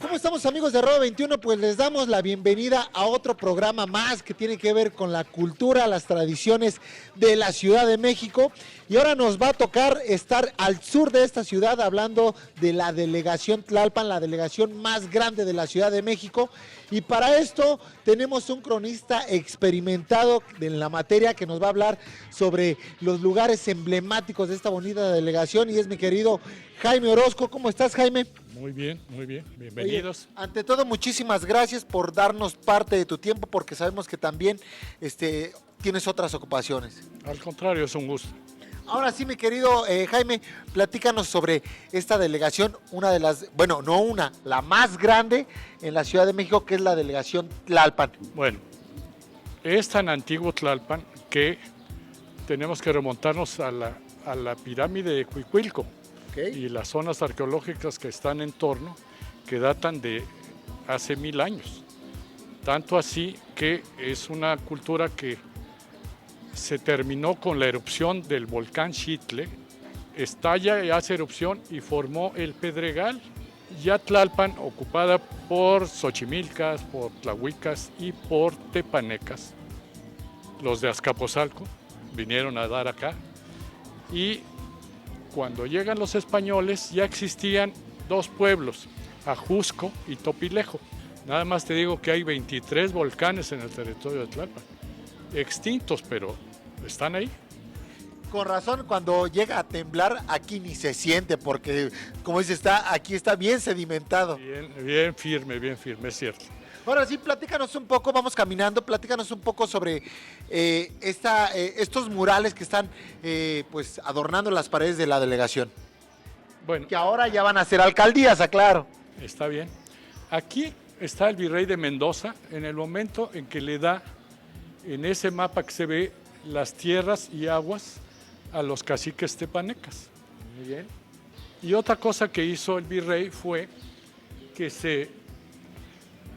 ¿Cómo estamos, amigos de Rodo 21? Pues les damos la bienvenida a otro programa más que tiene que ver con la cultura, las tradiciones de la Ciudad de México. Y ahora nos va a tocar estar al sur de esta ciudad hablando de la delegación Tlalpan, la delegación más grande de la Ciudad de México. Y para esto tenemos un cronista experimentado en la materia que nos va a hablar sobre los lugares emblemáticos de esta bonita delegación, y es mi querido Jaime Orozco. ¿Cómo estás, Jaime? Muy bien, bienvenidos. Oye, ante todo, muchísimas gracias por darnos parte de tu tiempo, porque sabemos que también tienes otras ocupaciones. Al contrario, es un gusto. Ahora sí, mi querido Jaime, platícanos sobre esta delegación, una de las, bueno, no una, la más grande en la Ciudad de México, que es la delegación Tlalpan. Bueno, es tan antiguo Tlalpan que tenemos que remontarnos a la pirámide de Cuicuilco. Okay. Y las zonas arqueológicas que están en torno, que datan de hace 1000 años. Tanto así que es una cultura que se terminó con la erupción del volcán Xitle, estalla y hace erupción y formó el Pedregal. Ya Tlalpan, ocupada por xochimilcas, por tlahuicas y por tepanecas. Los de Azcapotzalco vinieron a dar acá, y cuando llegan los españoles ya existían dos pueblos, Ajusco y Topilejo. Nada más te digo que hay 23 volcanes en el territorio de Tlalpan, extintos, pero están ahí. Con razón, cuando llega a temblar aquí ni se siente, porque como dice, aquí está bien sedimentado. Bien firme, es cierto. Ahora sí, platícanos un poco, vamos caminando, platícanos un poco sobre estos murales que están pues adornando las paredes de la delegación. Bueno, que ahora ya van a ser alcaldías, aclaro. Está bien. Aquí está el virrey de Mendoza en el momento en que le da, en ese mapa que se ve, las tierras y aguas a los caciques tepanecas. Muy bien. Y otra cosa que hizo el virrey fue que se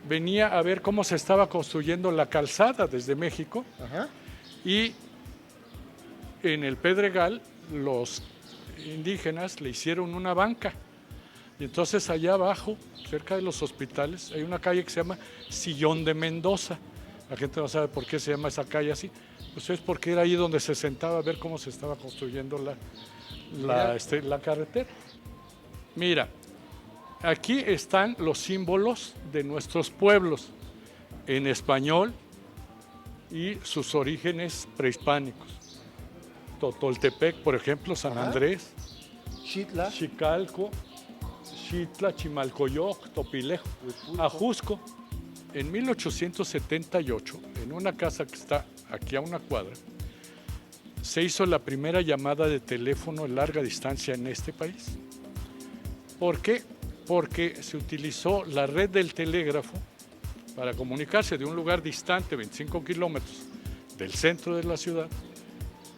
venía a ver cómo se estaba construyendo la calzada desde México. Ajá. Y en el Pedregal los indígenas le hicieron una banca. Y entonces allá abajo, cerca de los hospitales, hay una calle que se llama Sillón de Mendoza. La gente no sabe por qué se llama esa calle así. Pues es porque era ahí donde se sentaba a ver cómo se estaba construyendo la carretera. Mira, aquí están los símbolos de nuestros pueblos en español y sus orígenes prehispánicos. Totoltepec, por ejemplo, San Andrés, Xitla, Xicalco, Xitla, Chimalcoyoc, Topilejo, Ajusco. En 1878, en una casa que está aquí a una cuadra, se hizo la primera llamada de teléfono a larga distancia en este país. ¿Por qué? Porque se utilizó la red del telégrafo para comunicarse de un lugar distante, 25 kilómetros del centro de la ciudad,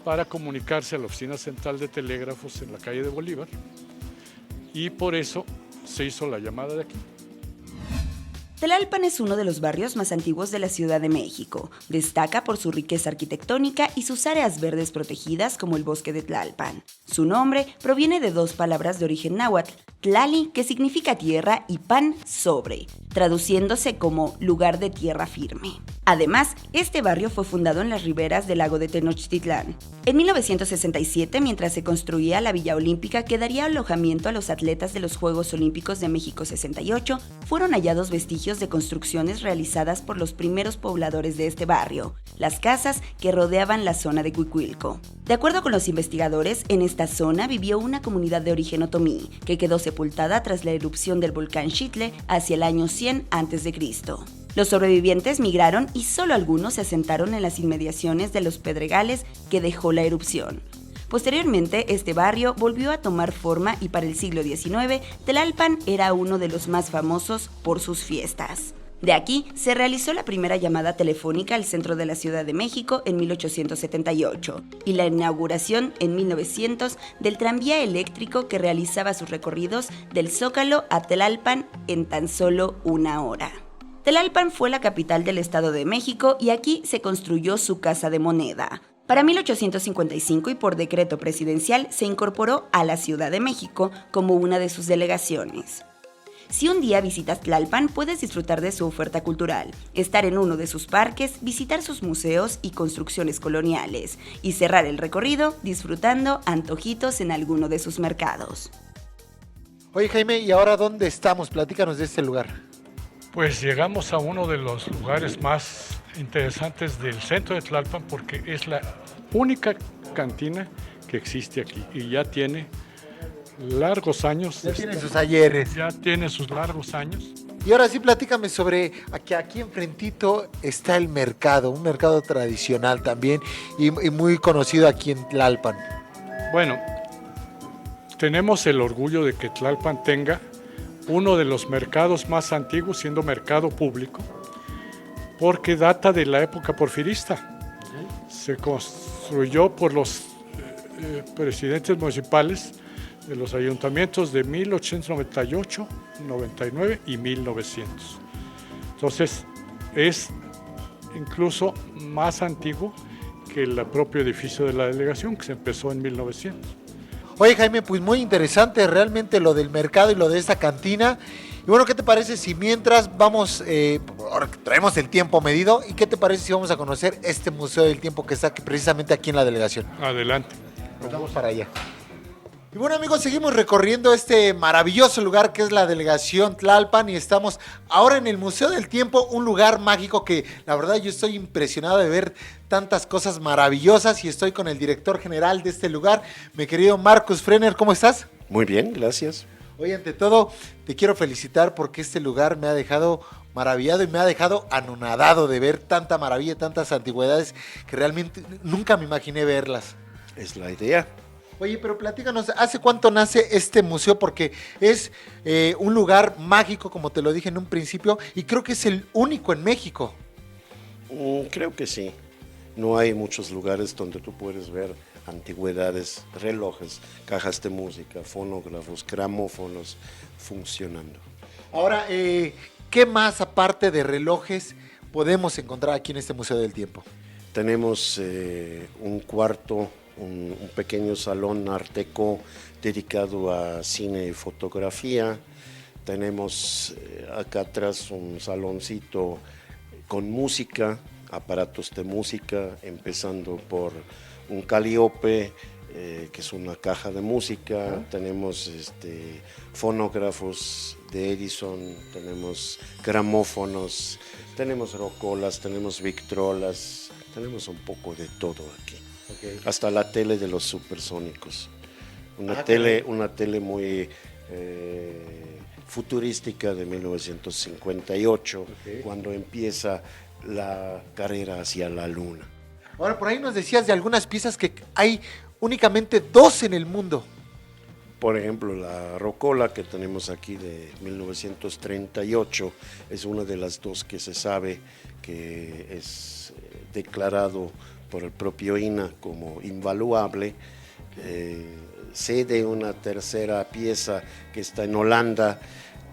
para comunicarse a la oficina central de telégrafos en la calle de Bolívar, y por eso se hizo la llamada de aquí. Tlalpan es uno de los barrios más antiguos de la Ciudad de México. Destaca por su riqueza arquitectónica y sus áreas verdes protegidas como el bosque de Tlalpan. Su nombre proviene de dos palabras de origen náhuatl, tlali, que significa tierra, y pan, sobre, traduciéndose como lugar de tierra firme. Además, este barrio fue fundado en las riberas del lago de Tenochtitlán. En 1967, mientras se construía la Villa Olímpica que daría alojamiento a los atletas de los Juegos Olímpicos de México 68, fueron hallados vestigios de construcciones realizadas por los primeros pobladores de este barrio, las casas que rodeaban la zona de Cuicuilco. De acuerdo con los investigadores, en esta zona vivió una comunidad de origen otomí, que quedó sepultada tras la erupción del volcán Xitle hacia el año 100 a.C. Los sobrevivientes migraron y solo algunos se asentaron en las inmediaciones de los pedregales que dejó la erupción. Posteriormente, este barrio volvió a tomar forma y para el siglo XIX, Tlalpan era uno de los más famosos por sus fiestas. De aquí se realizó la primera llamada telefónica al centro de la Ciudad de México en 1878 y la inauguración en 1900 del tranvía eléctrico que realizaba sus recorridos del Zócalo a Tlalpan en tan solo una hora. Tlalpan fue la capital del Estado de México y aquí se construyó su casa de moneda. Para 1855 y por decreto presidencial se incorporó a la Ciudad de México como una de sus delegaciones. Si un día visitas Tlalpan, puedes disfrutar de su oferta cultural, estar en uno de sus parques, visitar sus museos y construcciones coloniales, y cerrar el recorrido disfrutando antojitos en alguno de sus mercados. Oye, Jaime, ¿y ahora dónde estamos? Platícanos de este lugar. Pues llegamos a uno de los lugares más interesantes del centro de Tlalpan porque es la única cantina que existe aquí y ya tiene largos años. Ya tiene sus ayeres. Ya tiene sus largos años. Y ahora sí, platícame sobre que aquí enfrentito está el mercado, un mercado tradicional también y muy conocido aquí en Tlalpan. Bueno, tenemos el orgullo de que Tlalpan tenga uno de los mercados más antiguos, siendo mercado público, porque data de la época porfirista. Se construyó por los presidentes municipales de los ayuntamientos de 1898, 99 y 1900. Entonces, es incluso más antiguo que el propio edificio de la delegación, que se empezó en 1900. Oye, Jaime, pues muy interesante realmente lo del mercado y lo de esta cantina. Y bueno, ¿qué te parece si mientras vamos, ahora que traemos el tiempo medido, y qué te parece si vamos a conocer este Museo del Tiempo que está precisamente aquí en la delegación? Adelante. Pues vamos para allá. Y bueno, amigos, seguimos recorriendo este maravilloso lugar que es la delegación Tlalpan y estamos ahora en el Museo del Tiempo, un lugar mágico que la verdad yo estoy impresionado de ver tantas cosas maravillosas y estoy con el director general de este lugar, mi querido Marcus Frenner. ¿Cómo estás? Muy bien, gracias. Oye, ante todo, te quiero felicitar porque este lugar me ha dejado maravillado y me ha dejado anonadado de ver tanta maravilla, tantas antigüedades que realmente nunca me imaginé verlas. Es la idea. Oye, pero platícanos, ¿hace cuánto nace este museo? Porque es un lugar mágico, como te lo dije en un principio, y creo que es el único en México. Creo que sí. No hay muchos lugares donde tú puedes ver antigüedades, relojes, cajas de música, fonógrafos, gramófonos funcionando. Ahora, ¿qué más aparte de relojes podemos encontrar aquí en este Museo del Tiempo? Tenemos un cuarto, un pequeño salón art déco dedicado a cine y fotografía. Tenemos acá atrás un saloncito con música, aparatos de música, empezando por un Calliope, que es una caja de música. Tenemos fonógrafos de Edison, tenemos gramófonos, tenemos rocolas, tenemos victrolas, tenemos un poco de todo aquí. Okay. Hasta la tele de los supersónicos. Una tele muy futurística de 1958, okay, cuando empieza la carrera hacia la luna. Ahora, por ahí nos decías de algunas piezas que hay únicamente 2 en el mundo. Por ejemplo, la rocola que tenemos aquí de 1938 es una de las 2 que se sabe que es declarado por el propio INAH como invaluable. Sé de una tercera pieza que está en Holanda,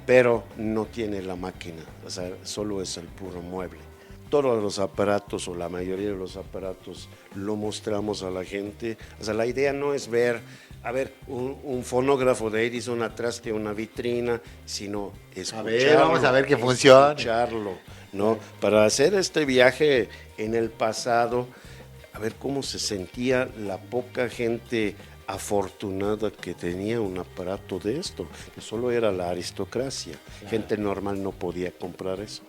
pero no tiene la máquina, o sea, solo es el puro mueble. Todos los aparatos o la mayoría de los aparatos lo mostramos a la gente. O sea, la idea no es ver, un fonógrafo de Edison atrás de una vitrina, sino escucharlo. Vamos a ver que funciona. Escucharlo, ¿no? Para hacer este viaje en el pasado, a ver cómo se sentía la poca gente afortunada que tenía un aparato de esto, que solo era la aristocracia. Claro. Gente normal no podía comprar eso.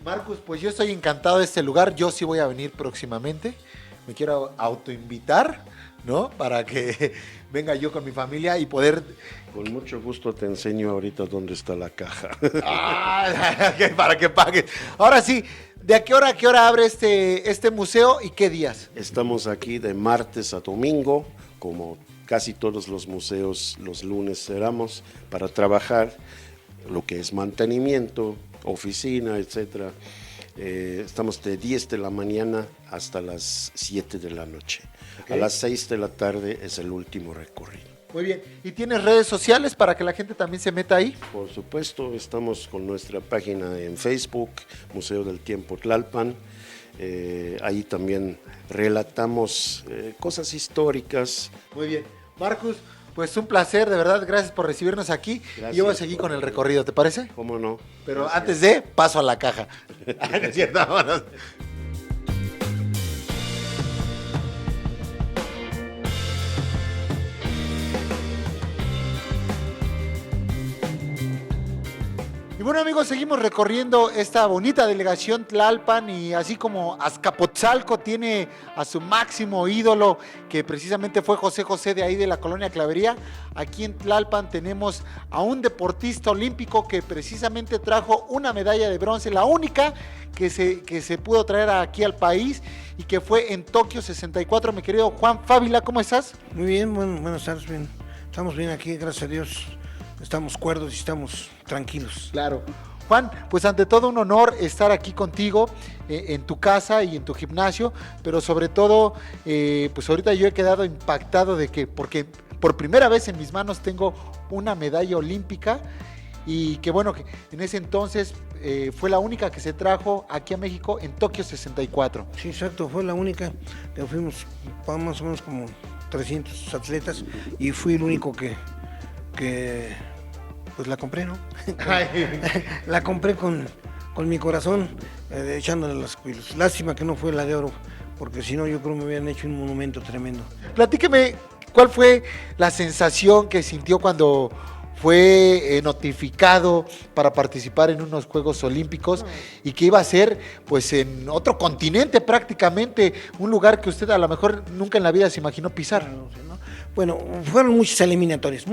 Marcus, pues yo estoy encantado de este lugar, yo sí voy a venir próximamente, me quiero autoinvitar, ¿no? Para que venga yo con mi familia y poder... Con mucho gusto te enseño ahorita dónde está la caja. Para que pagues. Ahora sí, ¿de a qué hora abre este museo y qué días? Estamos aquí de martes a domingo, como casi todos los museos los lunes cerramos para trabajar lo que es mantenimiento, oficina, etcétera. Estamos de 10 de la mañana hasta las 7 de la noche. Okay. A las 6 de la tarde es el último recorrido. Muy bien. ¿Y tienes redes sociales para que la gente también se meta ahí? Por supuesto, estamos con nuestra página en Facebook, Museo del Tiempo Tlalpan. Ahí también relatamos cosas históricas. Muy bien. Marcus, pues un placer, de verdad, gracias por recibirnos aquí. Gracias. Y yo voy a seguir con el recorrido, ¿te parece? ¿Cómo no? Pero Gracias. antes de, paso a la caja. Ay, no es cierto, vámonos. Y bueno, amigos, seguimos recorriendo esta bonita delegación Tlalpan, y así como Azcapotzalco tiene a su máximo ídolo, que precisamente fue José José de ahí de la colonia Clavería, aquí en Tlalpan tenemos a un deportista olímpico que precisamente trajo una medalla de bronce, la única que se pudo traer aquí al país, y que fue en Tokio 64. Mi querido Juan Fávila, ¿cómo estás? Muy bien, buenas tardes, bien. Estamos bien aquí, gracias a Dios. Estamos cuerdos y estamos tranquilos. Claro. Juan, pues ante todo un honor estar aquí contigo en tu casa y en tu gimnasio, pero sobre todo, pues ahorita yo he quedado impactado de que, porque por primera vez en mis manos tengo una medalla olímpica, y que bueno, que en ese entonces fue la única que se trajo aquí a México en Tokio 64. Sí, exacto, fue la única que fuimos más o menos como 300 atletas y fui el único que pues la compré, ¿no? La compré con mi corazón, echándole las pilas. Lástima que no fue la de oro, porque si no yo creo me hubieran hecho un monumento tremendo. Platíqueme, ¿cuál fue la sensación que sintió cuando fue notificado para participar en unos Juegos Olímpicos y que iba a ser pues en otro continente prácticamente, un lugar que usted a lo mejor nunca en la vida se imaginó pisar? Claro, ¿no? Bueno, fueron muchas eliminatorias,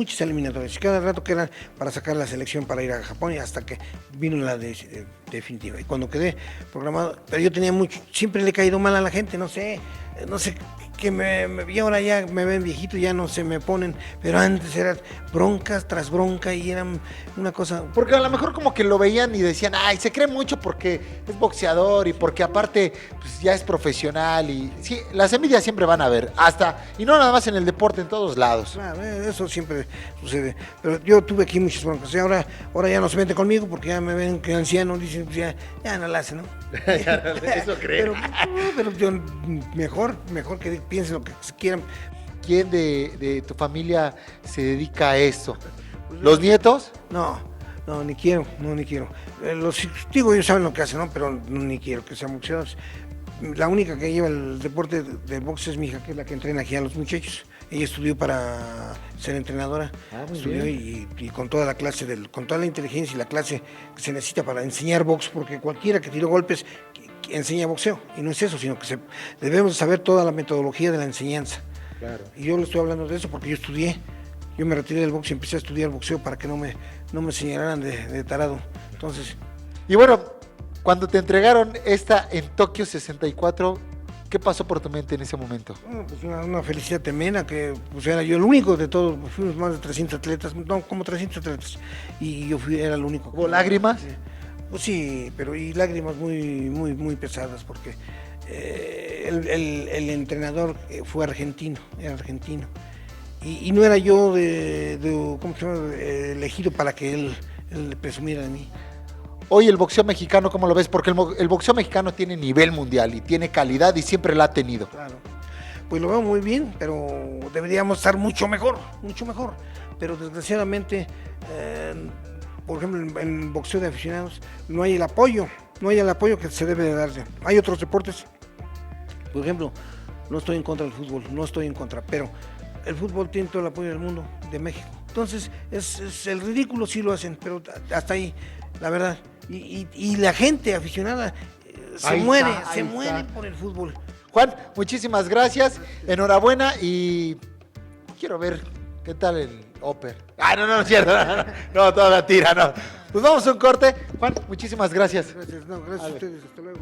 cada rato que eran para sacar la selección para ir a Japón, y hasta que vino la definitiva. Y cuando quedé programado, pero yo tenía siempre le he caído mal a la gente, no sé y ahora ya me ven viejito, ya no se me ponen, pero antes eran broncas tras bronca y eran una cosa. Porque a lo mejor como que lo veían y decían, ay, se cree mucho porque es boxeador y porque aparte pues, ya es profesional, y sí, las envidias siempre van a haber, y no nada más en el deporte, en todos lados. Claro, eso siempre sucede, pero yo tuve aquí muchas broncas, y ahora ya no se meten conmigo porque ya me ven que anciano, dicen, pues ya no la hacen, ¿no? Eso creo. Pero yo mejor que piensen lo que quieran. ¿Quién de tu familia se dedica a esto? ¿Los nietos? No, ni quiero. Los digo, ellos saben lo que hacen, ¿no? Pero ni quiero que sean boxeadores. La única que lleva el deporte del box es mi hija, que es la que entrena aquí a los muchachos. Ella estudió para ser entrenadora, estudió y con toda la clase, con toda la inteligencia y la clase que se necesita para enseñar box, porque cualquiera que tiró golpes que enseña boxeo, y no es eso, sino que debemos saber toda la metodología de la enseñanza. Claro. Y yo le estoy hablando de eso porque yo me retiré del box y empecé a estudiar boxeo para que no me señalaran de tarado. Entonces. Y bueno, cuando te entregaron esta en Tokio 64, ¿qué pasó por tu mente en ese momento? Bueno, pues una felicidad tremenda, que pues era yo el único de todos, fuimos más de 300 atletas, no, como 300 atletas, y yo era el único. ¿Hubo lágrimas? Pues sí, pero y lágrimas muy pesadas, porque el entrenador fue era argentino, y no era yo ¿cómo se llama? Elegido para que él presumiera de mí. Hoy el boxeo mexicano, ¿cómo lo ves? Porque el boxeo mexicano tiene nivel mundial y tiene calidad y siempre la ha tenido. Claro, pues lo veo muy bien, pero deberíamos estar mucho mejor. Pero desgraciadamente, por ejemplo, en boxeo de aficionados no hay el apoyo que se debe de darse. Hay otros deportes, por ejemplo, no estoy en contra del fútbol, pero el fútbol tiene todo el apoyo del mundo, de México. Entonces, es el ridículo, sí lo hacen, pero hasta ahí, la verdad. Y la gente aficionada se muere por el fútbol. Juan, muchísimas gracias, enhorabuena, y quiero ver qué tal el Oper. No es cierto, no, toda la tira, no. Pues vamos a un corte. Juan, muchísimas gracias. Gracias a ustedes, hasta luego.